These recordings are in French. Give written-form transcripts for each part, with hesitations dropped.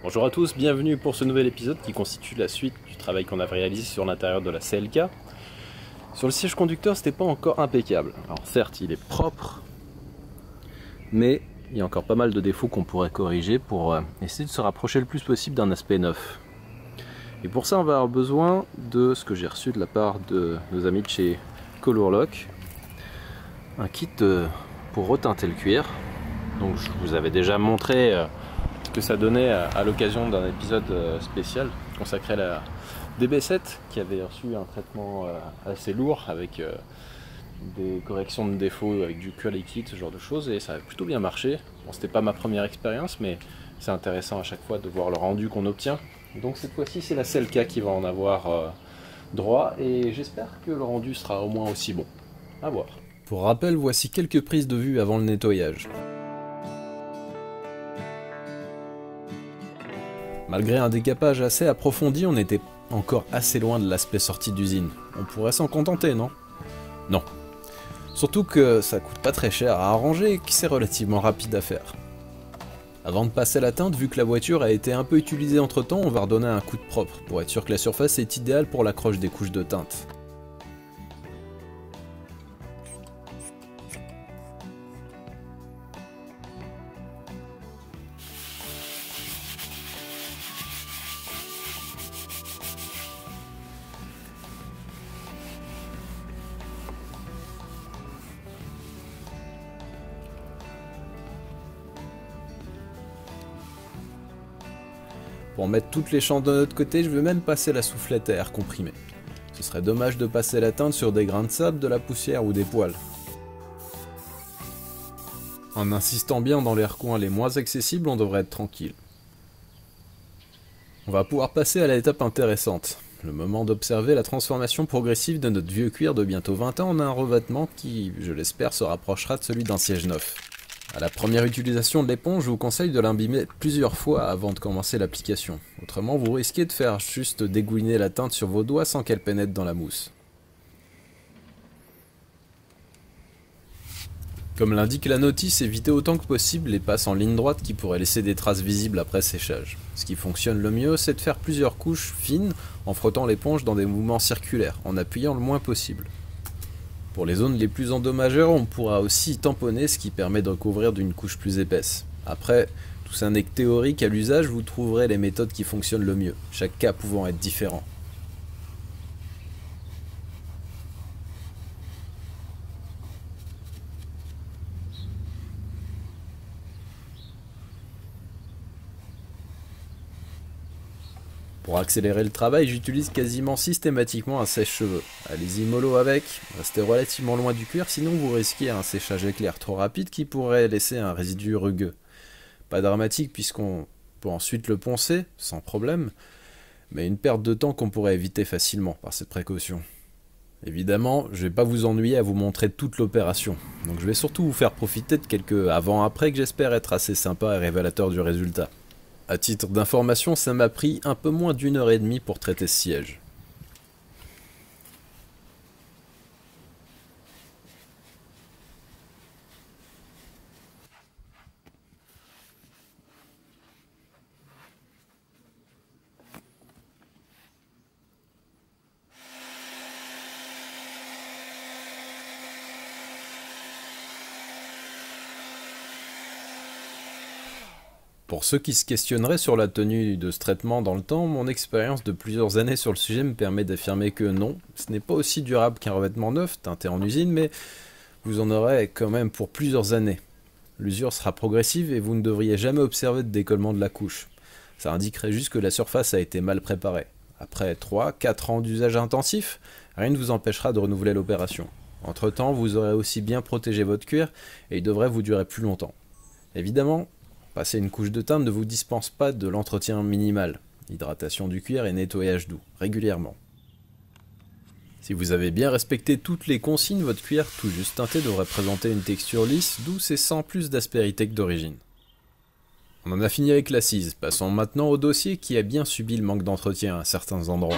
Bonjour à tous, bienvenue pour ce nouvel épisode qui constitue la suite du travail qu'on a réalisé sur l'intérieur de la CLK. Sur le siège conducteur, c'était pas encore impeccable. Alors certes, il est propre, mais il y a encore pas mal de défauts qu'on pourrait corriger pour essayer de se rapprocher le plus possible d'un aspect neuf. Et pour ça, on va avoir besoin de ce que j'ai reçu de la part de nos amis de chez Colorlock, un kit pour reteinter le cuir. Donc je vous avais déjà montré ce que ça donnait à l'occasion d'un épisode spécial consacré à la DB7 qui avait reçu un traitement assez lourd avec des corrections de défauts avec du cuir liquide, ce genre de choses, et ça a plutôt bien marché. Bon, c'était pas ma première expérience, mais c'est intéressant à chaque fois de voir le rendu qu'on obtient. Donc cette fois-ci c'est la CLK qui va en avoir droit, et j'espère que le rendu sera au moins aussi bon. À voir. Pour rappel, voici quelques prises de vue avant le nettoyage. Malgré un décapage assez approfondi, on était encore assez loin de l'aspect sorti d'usine. On pourrait s'en contenter, non? Non. Surtout que ça coûte pas très cher à arranger et que c'est relativement rapide à faire. Avant de passer la teinte, vu que la voiture a été un peu utilisée entre temps, on va redonner un coup de propre pour être sûr que la surface est idéale pour l'accroche des couches de teinte. Pour mettre toutes les chances de notre côté, je vais même passer la soufflette à air comprimé. Ce serait dommage de passer la teinte sur des grains de sable, de la poussière ou des poils. En insistant bien dans les recoins les moins accessibles, on devrait être tranquille. On va pouvoir passer à l'étape intéressante, le moment d'observer la transformation progressive de notre vieux cuir de bientôt 20 ans en un revêtement qui, je l'espère, se rapprochera de celui d'un siège neuf. À la première utilisation de l'éponge, je vous conseille de l'imbiber plusieurs fois avant de commencer l'application. Autrement, vous risquez de faire juste dégouiner la teinte sur vos doigts sans qu'elle pénètre dans la mousse. Comme l'indique la notice, évitez autant que possible les passes en ligne droite qui pourraient laisser des traces visibles après séchage. Ce qui fonctionne le mieux, c'est de faire plusieurs couches fines en frottant l'éponge dans des mouvements circulaires, en appuyant le moins possible. Pour les zones les plus endommagées, on pourra aussi tamponner, ce qui permet de recouvrir d'une couche plus épaisse. Après, tout ça n'est que théorique, à l'usage vous trouverez les méthodes qui fonctionnent le mieux, chaque cas pouvant être différent. Pour accélérer le travail, j'utilise quasiment systématiquement un sèche-cheveux. Allez-y mollo avec, restez relativement loin du cuir, sinon vous risquez un séchage éclair trop rapide qui pourrait laisser un résidu rugueux. Pas dramatique puisqu'on peut ensuite le poncer, sans problème, mais une perte de temps qu'on pourrait éviter facilement par cette précaution. Évidemment, je vais pas vous ennuyer à vous montrer toute l'opération, donc je vais surtout vous faire profiter de quelques avant-après que j'espère être assez sympa et révélateur du résultat. À titre d'information, ça m'a pris un peu moins d'1 heure et demie pour traiter ce siège. Pour ceux qui se questionneraient sur la tenue de ce traitement dans le temps, mon expérience de plusieurs années sur le sujet me permet d'affirmer que non, ce n'est pas aussi durable qu'un revêtement neuf, teinté en usine, mais vous en aurez quand même pour plusieurs années. L'usure sera progressive et vous ne devriez jamais observer de décollement de la couche. Ça indiquerait juste que la surface a été mal préparée. Après 3-4 ans d'usage intensif, rien ne vous empêchera de renouveler l'opération. Entre temps, vous aurez aussi bien protégé votre cuir et il devrait vous durer plus longtemps. Évidemment, passer une couche de teinte ne vous dispense pas de l'entretien minimal, hydratation du cuir et nettoyage doux, régulièrement. Si vous avez bien respecté toutes les consignes, votre cuir tout juste teinté devrait présenter une texture lisse, douce et sans plus d'aspérité que d'origine. On en a fini avec l'assise, passons maintenant au dossier qui a bien subi le manque d'entretien à certains endroits.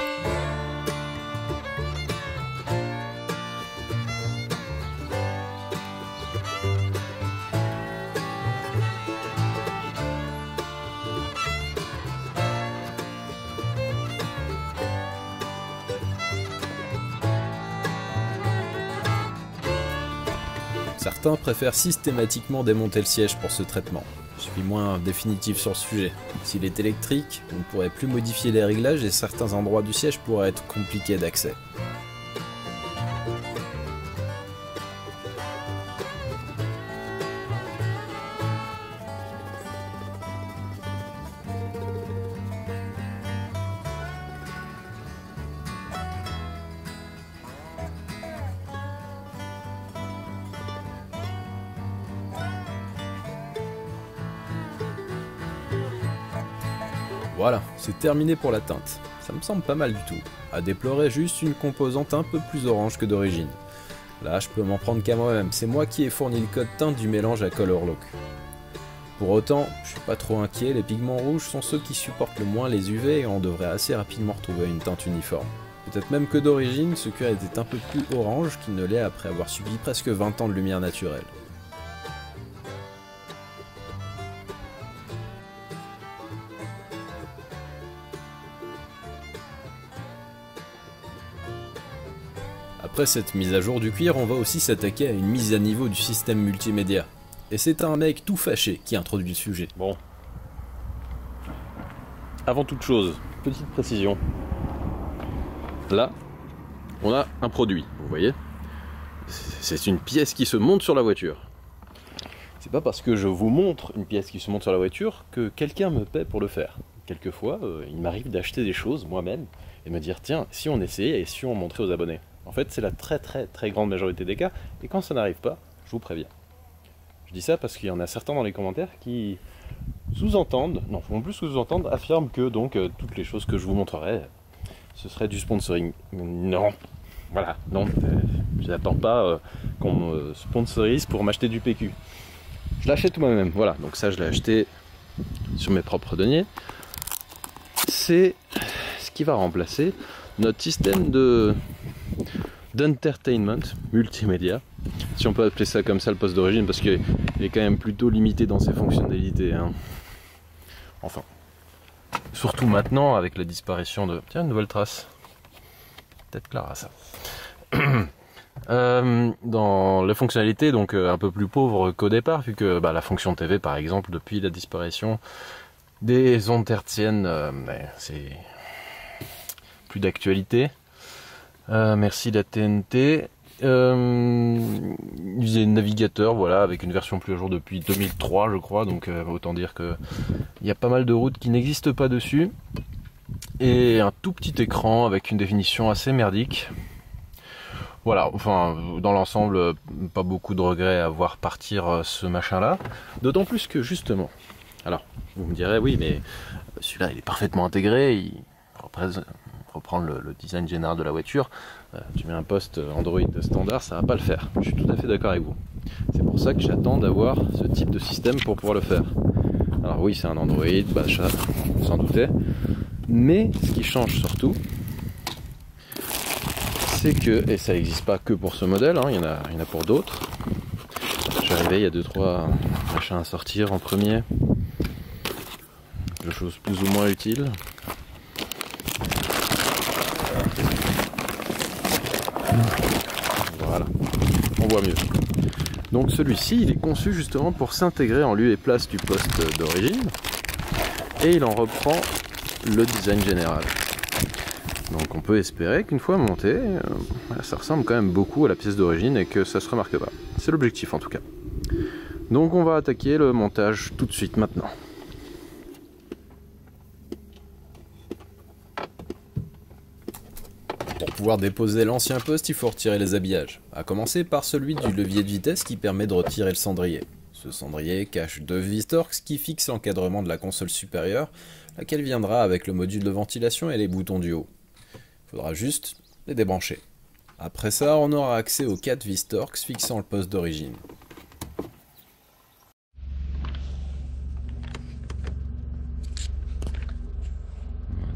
Certains préfèrent systématiquement démonter le siège pour ce traitement. Je suis moins définitif sur le sujet. S'il est électrique, on ne pourrait plus modifier les réglages et certains endroits du siège pourraient être compliqués d'accès. Voilà, c'est terminé pour la teinte. Ça me semble pas mal du tout. À déplorer juste une composante un peu plus orange que d'origine. Là, je peux m'en prendre qu'à moi-même. C'est moi qui ai fourni le code teinte du mélange à Colorlock. Pour autant, je suis pas trop inquiet, les pigments rouges sont ceux qui supportent le moins les UV et on devrait assez rapidement retrouver une teinte uniforme. Peut-être même que d'origine, ce cuir était un peu plus orange qu'il ne l'est après avoir subi presque 20 ans de lumière naturelle. Après cette mise à jour du cuir, on va aussi s'attaquer à une mise à niveau du système multimédia. Et c'est un mec tout fâché qui introduit le sujet. Bon. Avant toute chose, petite précision. Là, on a un produit, vous voyez. C'est une pièce qui se monte sur la voiture. C'est pas parce que je vous montre une pièce qui se monte sur la voiture que quelqu'un me paie pour le faire. Quelquefois, il m'arrive d'acheter des choses moi-même et me dire tiens, si on essayait et si on montrait aux abonnés. En fait, c'est la très grande majorité des cas, et quand ça n'arrive pas, je vous préviens. Je dis ça parce qu'il y en a certains dans les commentaires qui sous-entendent, non, font plus sous-entendre, affirment que donc toutes les choses que je vous montrerai, ce serait du sponsoring. Non, voilà, non, je n'attends pas qu'on me sponsorise pour m'acheter du PQ. Je l'achète moi-même, voilà, donc ça je l'ai acheté sur mes propres deniers. C'est ce qui va remplacer notre système d'entertainment multimédia, si on peut appeler ça comme ça le poste d'origine, parce qu'il est quand même plutôt limité dans ses fonctionnalités, hein. Enfin, surtout maintenant avec la disparition de... Tiens, une nouvelle trace. Peut-être Clara, ça. Dans les fonctionnalités, donc un peu plus pauvres qu'au départ, vu que la fonction TV, par exemple, depuis la disparition des ondes hertziennes, c'est plus d'actualité. Merci la TNT. Il faisait navigateur, voilà, avec une version plus à jour depuis 2003, je crois, donc autant dire que il y a pas mal de routes qui n'existent pas dessus. Et un tout petit écran avec une définition assez merdique. Voilà, enfin, dans l'ensemble, pas beaucoup de regrets à voir partir ce machin-là. D'autant plus que, justement, alors, vous me direz, oui, mais celui-là, il est parfaitement intégré, il reprend le design général de la voiture. Tu mets un poste Android standard, ça va pas le faire. Je suis tout à fait d'accord avec vous. C'est pour ça que j'attends d'avoir ce type de système pour pouvoir le faire. Alors oui, c'est un Android, ça, on s'en doutait. Mais, ce qui change surtout, c'est que, et ça n'existe pas que pour ce modèle, hein, il y en a pour d'autres. Je suis arrivé, il y a 2-3 machins à sortir en premier. De choses plus ou moins utiles. Voilà, on voit mieux. Donc celui-ci, il est conçu justement pour s'intégrer en lieu et place du poste d'origine. Et il en reprend le design général. Donc on peut espérer qu'une fois monté, ça ressemble quand même beaucoup à la pièce d'origine et que ça se remarque pas. C'est l'objectif en tout cas. Donc on va attaquer le montage tout de suite maintenant. Pour pouvoir déposer l'ancien poste, il faut retirer les habillages. À commencer par celui du levier de vitesse qui permet de retirer le cendrier. Ce cendrier cache 2 vis Torx qui fixent l'encadrement de la console supérieure, laquelle viendra avec le module de ventilation et les boutons du haut. Il faudra juste les débrancher. Après ça, on aura accès aux 4 vis Torx fixant le poste d'origine.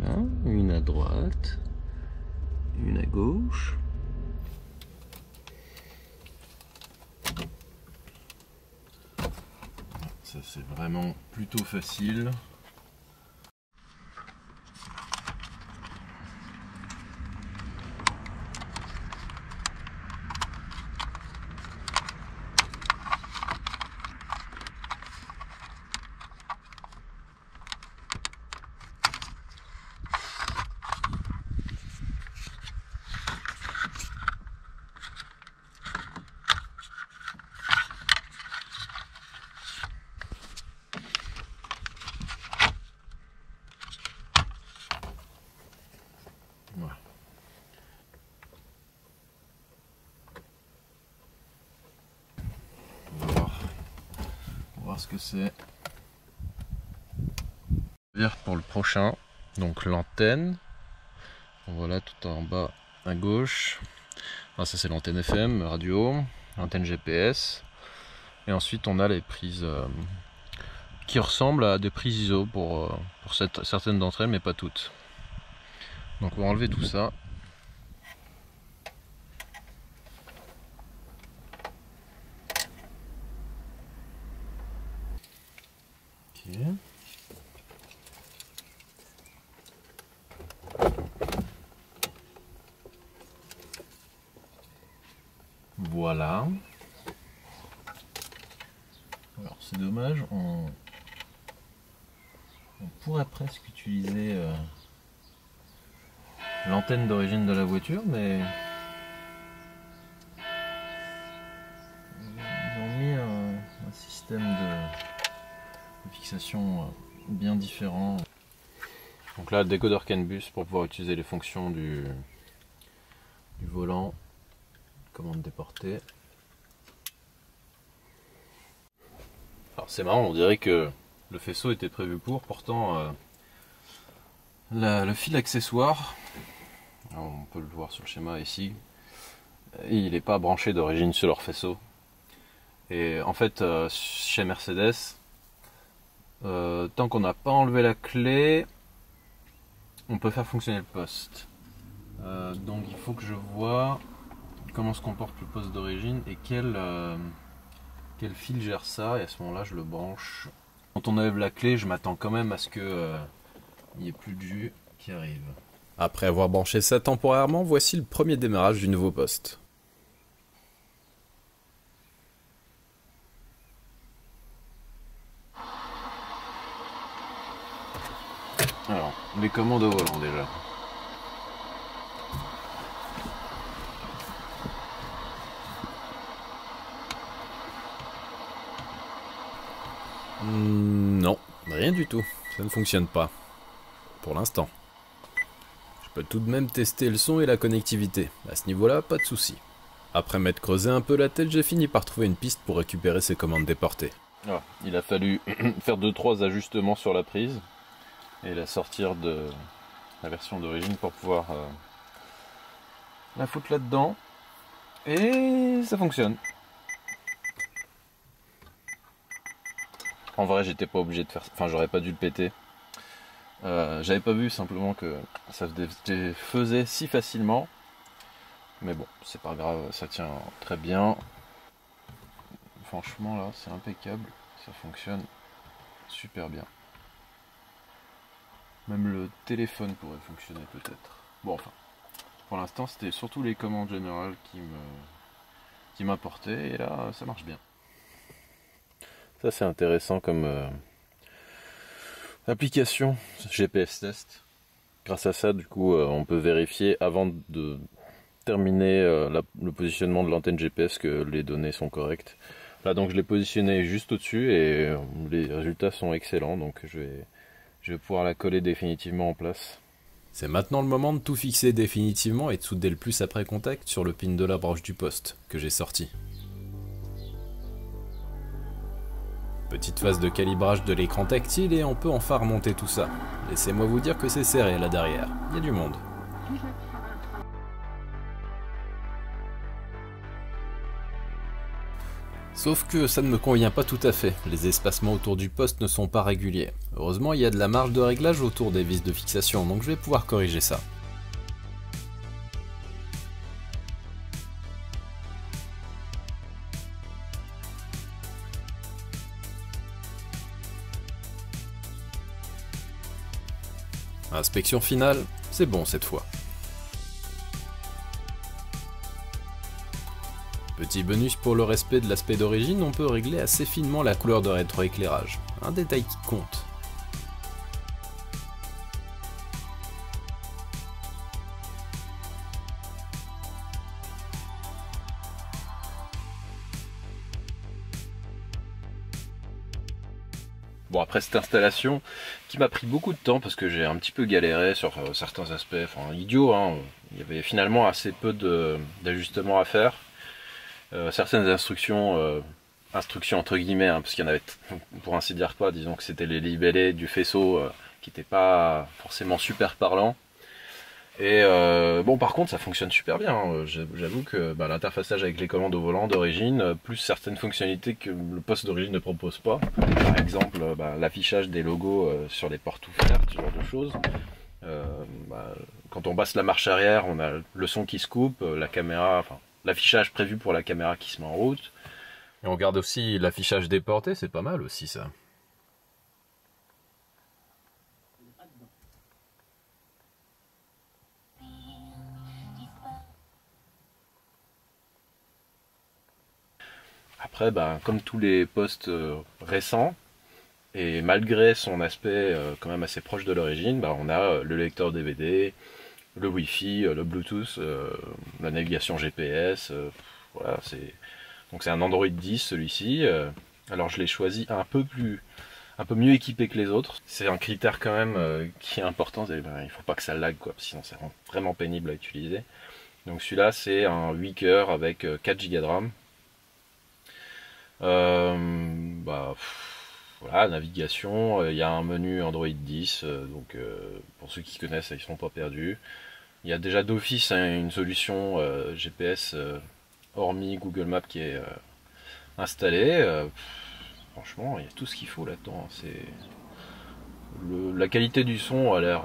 Voilà, une à droite, une à gauche. Ça c'est vraiment plutôt facile. voir ce que c'est. Pour le prochain, donc l'antenne. Voilà, tout en bas à gauche. Alors ça c'est l'antenne FM, radio, l'antenne GPS. Et ensuite on a les prises qui ressemblent à des prises ISO pour certaines d'entre elles, mais pas toutes. Donc on va enlever tout ça. Ok. Voilà. Alors c'est dommage, on pourrait presque utiliser l'antenne d'origine de la voiture, mais ils ont mis un système de fixation bien différent. Donc là, le décodeur CAN bus pour pouvoir utiliser les fonctions du volant, commande déportée. Alors c'est marrant, on dirait que le faisceau était prévu pour, pourtant le fil accessoire, on peut le voir sur le schéma ici, il n'est pas branché d'origine sur leur faisceau. Et en fait, chez Mercedes, tant qu'on n'a pas enlevé la clé, on peut faire fonctionner le poste. Donc il faut que je vois comment se comporte le poste d'origine et quel fil gère ça, et à ce moment là je le branche. Quand on enlève la clé, je m'attends quand même à ce que il n'y ait plus de jus qui arrive. Après avoir branché ça temporairement, voici le premier démarrage du nouveau poste. Alors, les commandes au volant déjà. Non, rien du tout, ça ne fonctionne pas, pour l'instant. Je peux tout de même tester le son et la connectivité, à ce niveau-là, pas de souci. Après m'être creusé un peu la tête, j'ai fini par trouver une piste pour récupérer ces commandes déportées. Ah, il a fallu faire 2-3 ajustements sur la prise et la sortir de la version d'origine pour pouvoir la foutre là-dedans, et ça fonctionne. En vrai, j'étais pas obligé de faire ça, enfin j'aurais pas dû le péter. J'avais pas vu simplement que ça se faisait si facilement. Mais bon, c'est pas grave, ça tient très bien. Franchement là, c'est impeccable, ça fonctionne super bien. Même le téléphone pourrait fonctionner peut-être. Bon enfin, pour l'instant c'était surtout les commandes générales qui m'apportaient, et là ça marche bien. Ça c'est intéressant comme application GPS test. Grâce à ça, du coup, on peut vérifier avant de terminer le positionnement de l'antenne GPS que les données sont correctes. Là donc je l'ai positionné juste au-dessus et les résultats sont excellents, donc je vais pouvoir la coller définitivement en place. C'est maintenant le moment de tout fixer définitivement et de souder le plus après contact sur le pin de la broche du poste que j'ai sorti. Petite phase de calibrage de l'écran tactile et on peut enfin remonter tout ça. Laissez-moi vous dire que c'est serré là derrière, il y a du monde. Sauf que ça ne me convient pas tout à fait, les espacements autour du poste ne sont pas réguliers. Heureusement il y a de la marge de réglage autour des vis de fixation, donc je vais pouvoir corriger ça. Inspection finale, c'est bon cette fois. Petit bonus pour le respect de l'aspect d'origine, on peut régler assez finement la couleur de rétroéclairage, un détail qui compte. Bon, après cette installation qui m'a pris beaucoup de temps parce que j'ai un petit peu galéré sur certains aspects, enfin idiot, hein. Il y avait finalement assez peu d'ajustements à faire. Certaines instructions instructions entre guillemets, hein, parce qu'il y en avait pour ainsi dire pas, disons que c'était les libellés du faisceau qui n'étaient pas forcément super parlants. Et bon, par contre, ça fonctionne super bien, hein. J'avoue que l'interfaçage avec les commandes au volant d'origine, plus certaines fonctionnalités que le poste d'origine ne propose pas, par exemple l'affichage des logos sur les portes ouvertes, ce genre de choses. Euh, Quand on passe la marche arrière, on a le son qui se coupe, la caméra, enfin l'affichage prévu pour la caméra qui se met en route. Et on regarde aussi l'affichage des portées, c'est pas mal aussi ça. Après, comme tous les postes récents, et malgré son aspect quand même assez proche de l'origine, on a le lecteur DVD, le Wi-Fi, le Bluetooth, la navigation GPS. Voilà, donc c'est un Android 10 celui-ci. Alors je l'ai choisi un peu mieux équipé que les autres. C'est un critère quand même qui est important. Il faut pas que ça lag, quoi, sinon c'est vraiment pénible à utiliser. Donc celui-là c'est un 8 cœurs avec 4 Go de RAM. Voilà, navigation, il y a un menu Android 10, donc pour ceux qui connaissent, ils ne seront pas perdus. Il y a déjà d'office une solution GPS hormis Google Maps qui est installée. Franchement, il y a tout ce qu'il faut là-dedans. La qualité du son a l'air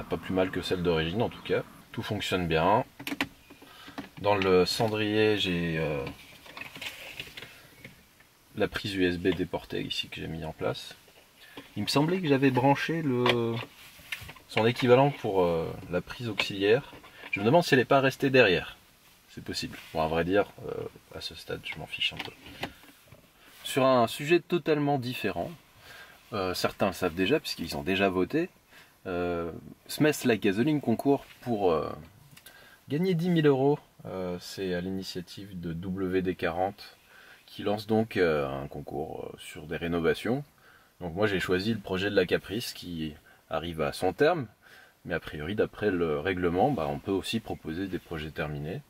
pas plus mal que celle d'origine en tout cas. Tout fonctionne bien. Dans le cendrier, j'ai la prise USB déportée ici que j'ai mis en place. Il me semblait que j'avais branché son équivalent pour la prise auxiliaire. Je me demande si elle n'est pas restée derrière. C'est possible. Bon, à vrai dire, à ce stade, je m'en fiche un peu. Sur un sujet totalement différent, certains le savent déjà puisqu'ils ont déjà voté, Smells Like Gasoline concourt pour gagner 10 000 €. C'est à l'initiative de WD40 qui lance donc un concours sur des rénovations. Donc moi j'ai choisi le projet de la Caprice qui arrive à son terme, mais a priori d'après le règlement, on peut aussi proposer des projets terminés.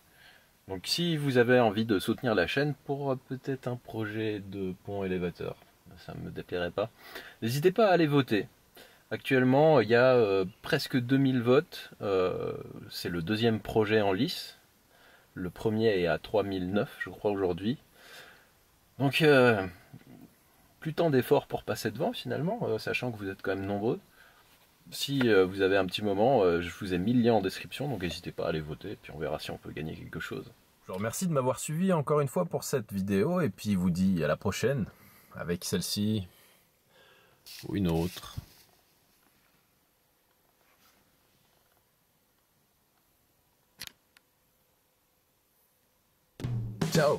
Donc si vous avez envie de soutenir la chaîne pour peut-être un projet de pont élévateur, ça ne me déplairait pas, n'hésitez pas à aller voter. Actuellement il y a presque 2000 votes, c'est le deuxième projet en lice, le premier est à 3009 je crois aujourd'hui. Donc plus tant d'efforts pour passer devant finalement, sachant que vous êtes quand même nombreux. Si vous avez un petit moment, je vous ai mis le lien en description, donc n'hésitez pas à aller voter, puis on verra si on peut gagner quelque chose. Je vous remercie de m'avoir suivi encore une fois pour cette vidéo, et puis vous dis à la prochaine, avec celle-ci ou une autre. Ciao!